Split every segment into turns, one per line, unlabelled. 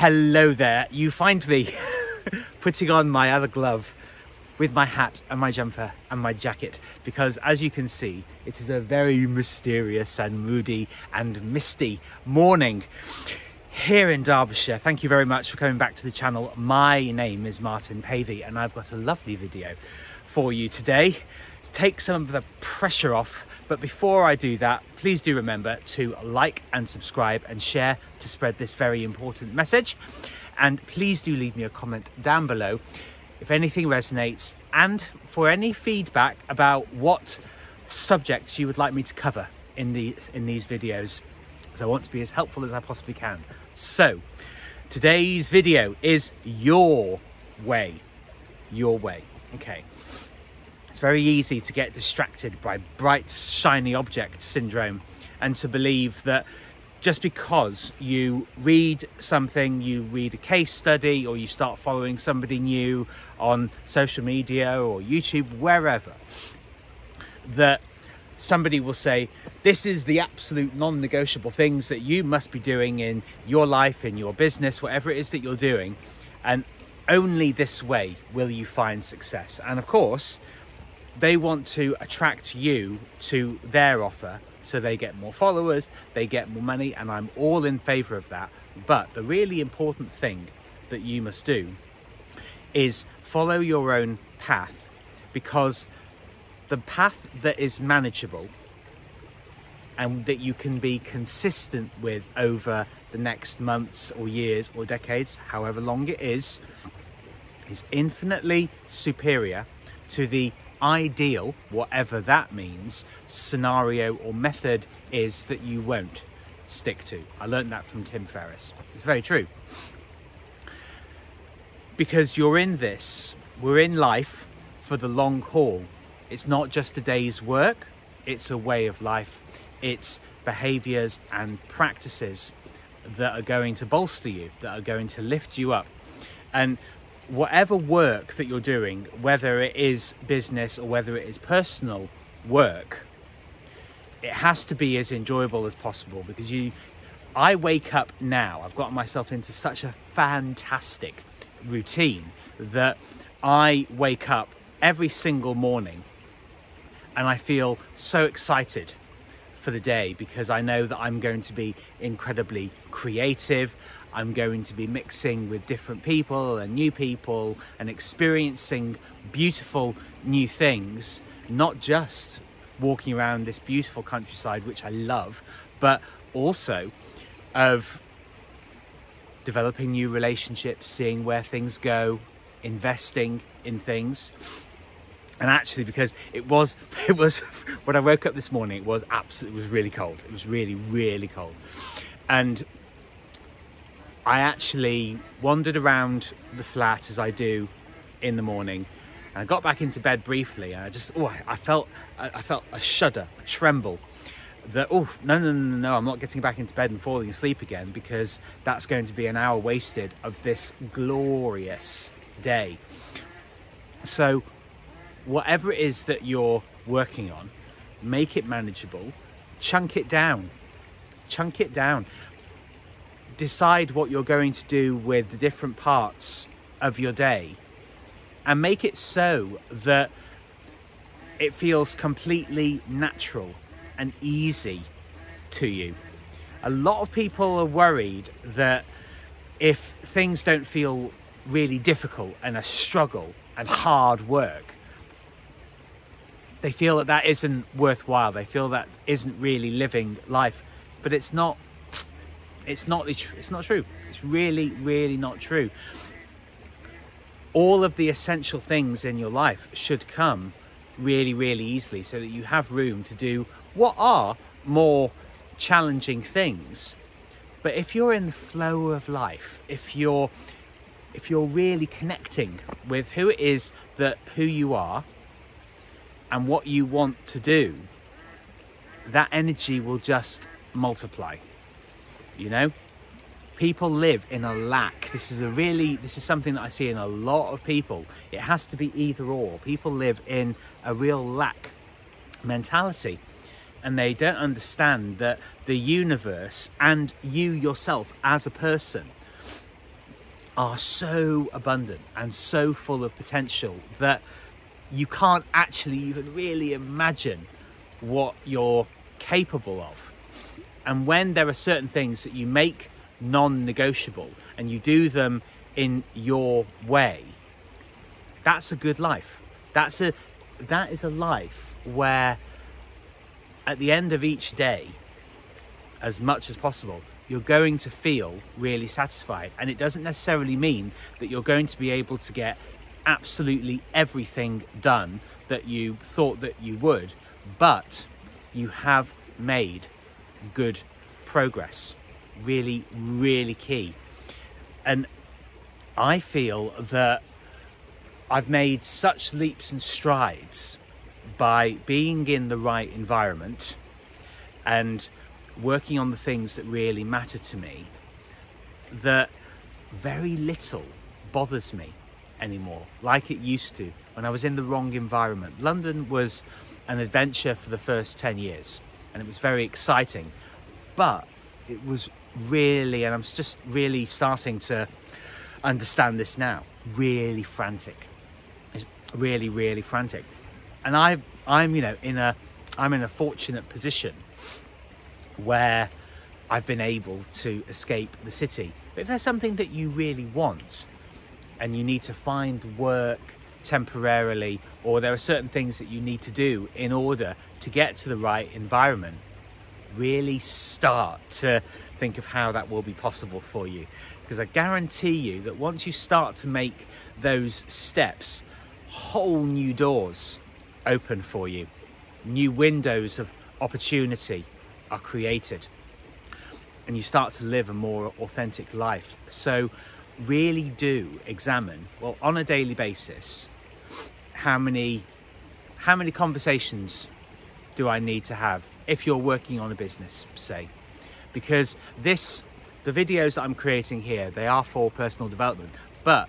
Hello there. You find me putting on my other glove with my hat and my jumper and my jacket because, as you can see, it is a very mysterious and moody and misty morning here in Derbyshire. Thank you very much for coming back to the channel. My name is Martin Pavey and I've got a lovely video for you today to take some of the pressure off. But before I do that, please do remember to like and subscribe and share to spread this very important message. And please do leave me a comment down below if anything resonates, and for any feedback about what subjects you would like me to cover in these videos. So I want to be as helpful as I possibly can. So today's video is your way. Your way. Okay. It's very easy to get distracted by bright, shiny object syndrome and to believe that just because you read something, you read a case study, or you start following somebody new on social media or YouTube, wherever, that somebody will say, this is the absolute non-negotiable things that you must be doing in your life, in your business, whatever it is that you're doing, and only this way will you find success. And of course, they want to attract you to their offer so they get more followers, they get more money, and I'm all in favor of that. But the really important thing that you must do is follow your own path, because the path that is manageable and that you can be consistent with over the next months or years or decades, however long it is infinitely superior to the ideal, whatever that means, scenario or method is that you won't stick to. I learned that from Tim Ferriss. It's very true. Because we're in life for the long haul. It's not just a day's work, it's a way of life. It's behaviors and practices that are going to bolster you, that are going to lift you up. And whatever work that you're doing, whether it is business or whether it is personal work, it has to be as enjoyable as possible, because I wake up now, I've gotten myself into such a fantastic routine that I wake up every single morning and I feel so excited for the day, because I know that I'm going to be incredibly creative. I'm going to be mixing with different people and new people and experiencing beautiful new things, not just walking around this beautiful countryside, which I love, but also of developing new relationships, seeing where things go, investing in things. And actually, because it was when I woke up this morning, it was really cold. It was really, really cold. And I actually wandered around the flat as I do in the morning, and I got back into bed briefly, and I felt a shudder, a tremble, that no, I'm not getting back into bed and falling asleep again, because that's going to be an hour wasted of this glorious day. So whatever it is that you're working on, make it manageable, chunk it down. Decide what you're going to do with the different parts of your day and make it so that it feels completely natural and easy to you. A lot of people are worried that if things don't feel really difficult and a struggle and hard work, they feel that isn't worthwhile. They feel that isn't really living life. But it's not. It's not true. It's really, really not true. All of the essential things in your life should come really, really easily, so that you have room to do what are more challenging things. But if you're in the flow of life, if you're really connecting with who it is who you are and what you want to do, that energy will just multiply. You know, people live in a lack. This is something that I see in a lot of people. It has to be either or. People live in a real lack mentality, and they don't understand that the universe and you yourself as a person are so abundant and so full of potential that you can't actually even really imagine what you're capable of. And when there are certain things that you make non-negotiable and you do them in your way, that's a good life. That is a life where at the end of each day, as much as possible, you're going to feel really satisfied. And it doesn't necessarily mean that you're going to be able to get absolutely everything done that you thought that you would, but you have made good progress. Really, really key. And I feel that I've made such leaps and strides by being in the right environment and working on the things that really matter to me, that very little bothers me anymore like it used to when I was in the wrong environment. London was an adventure for the first 10 years and it was very exciting, but it was really, and I'm just really starting to understand this now, really frantic. It's really, really frantic. And I'm you know, I'm in a fortunate position where I've been able to escape the city. But if there's something that you really want and you need to find work temporarily, or there are certain things that you need to do in order to get to the right environment, really start to think of how that will be possible for you. Because I guarantee you that once you start to make those steps, whole new doors open for you. New windows of opportunity are created and you start to live a more authentic life. So really do examine, well, on a daily basis, how many conversations do I need to have if you're working on a business, say, because the videos that I'm creating here, they are for personal development, but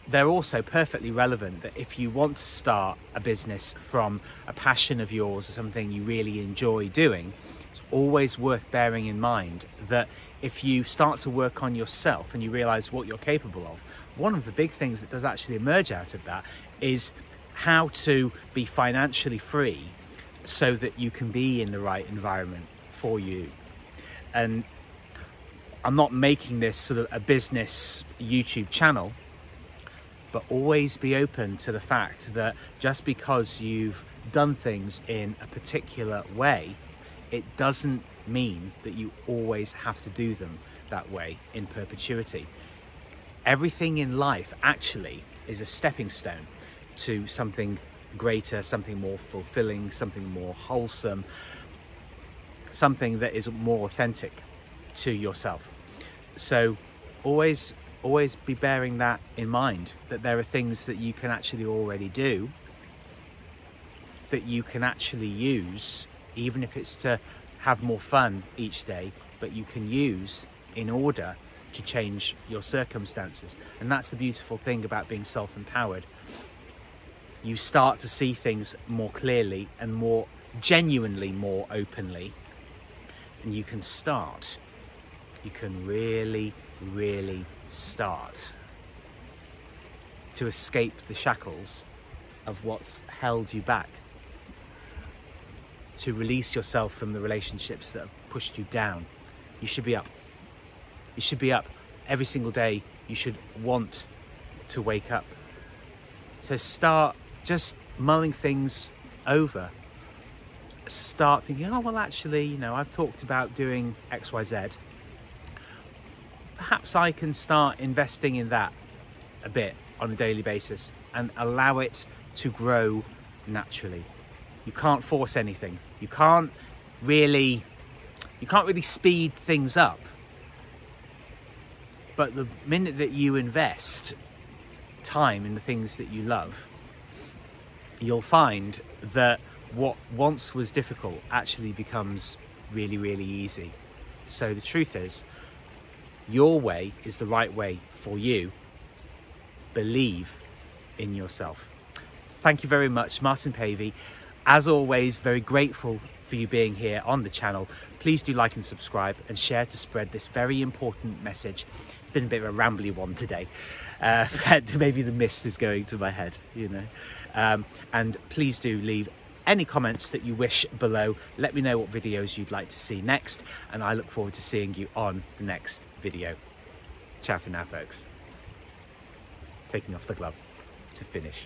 they're also perfectly relevant that if you want to start a business from a passion of yours or something you really enjoy doing, it's always worth bearing in mind that if you start to work on yourself and you realize what you're capable of, one of the big things that does actually emerge out of that is how to be financially free so that you can be in the right environment for you. And I'm not making this sort of a business YouTube channel, but always be open to the fact that just because you've done things in a particular way, it doesn't mean that you always have to do them that way in perpetuity. Everything in life actually is a stepping stone to something greater, something more fulfilling, something more wholesome, something that is more authentic to yourself. So always be bearing that in mind, that there are things that you can actually already do, that you can actually use, even if it's to have more fun each day, but you can use in order to change your circumstances. And that's the beautiful thing about being self-empowered. You start to see things more clearly and more genuinely, more openly, and you can really, really start to escape the shackles of what's held you back, to release yourself from the relationships that have pushed you down. You should be up. You should be up every single day. You should want to wake up. So start just mulling things over. Start thinking, oh, well, actually, you know, I've talked about doing XYZ. Perhaps I can start investing in that a bit on a daily basis and allow it to grow naturally. You can't force anything. You can't really speed things up. But the minute that you invest time in the things that you love, you'll find that what once was difficult actually becomes really, really easy. So the truth is, your way is the right way for you. Believe in yourself. Thank you very much, Martin Pavey. As always, very grateful for for you being here on the channel. Please do like and subscribe and share to spread this very important message. It's been a bit of a rambly one today. But maybe the mist is going to my head, you know. And please do leave any comments that you wish below. Let me know what videos you'd like to see next, and I look forward to seeing you on the next video. Ciao for now, folks. Taking off the glove to finish.